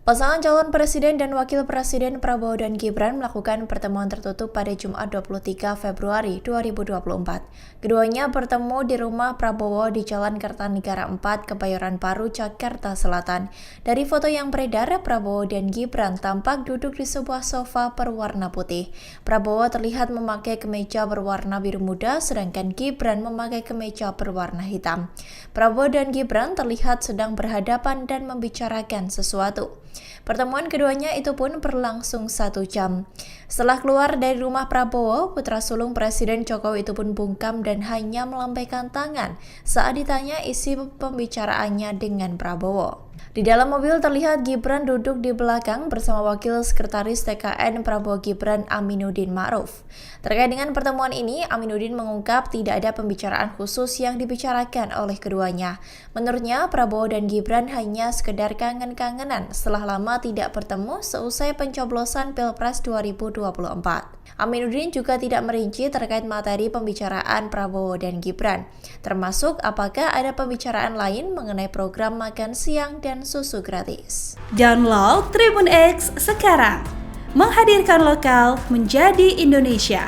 Pasangan calon presiden dan wakil presiden Prabowo dan Gibran melakukan pertemuan tertutup pada Jumat 23 Februari 2024. Keduanya bertemu di rumah Prabowo di Jalan Kertanegara 4, Kebayoran Baru, Jakarta Selatan. Dari foto yang beredar, Prabowo dan Gibran tampak duduk di sebuah sofa berwarna putih. Prabowo terlihat memakai kemeja berwarna biru muda, sedangkan Gibran memakai kemeja berwarna hitam. Prabowo dan Gibran terlihat sedang berhadapan dan membicarakan sesuatu. Pertemuan keduanya itu pun berlangsung 1 jam. Setelah keluar dari rumah Prabowo, putra sulung Presiden Jokowi itu pun bungkam dan hanya melambaikan tangan saat ditanya isi pembicaraannya dengan Prabowo. Di dalam mobil terlihat Gibran duduk di belakang bersama Wakil Sekretaris TKN Prabowo Gibran Aminuddin Ma'ruf. Terkait dengan pertemuan ini, Aminuddin mengungkap tidak ada pembicaraan khusus yang dibicarakan oleh keduanya. Menurutnya, Prabowo dan Gibran hanya sekedar kangen-kangenan setelah lama tidak bertemu seusai pencoblosan Pilpres 2024. Aminuddin juga tidak merinci terkait materi pembicaraan Prabowo dan Gibran, termasuk apakah ada pembicaraan lain mengenai program makan siang dan susu gratis. Download Tribun X sekarang, menghadirkan lokal menjadi Indonesia.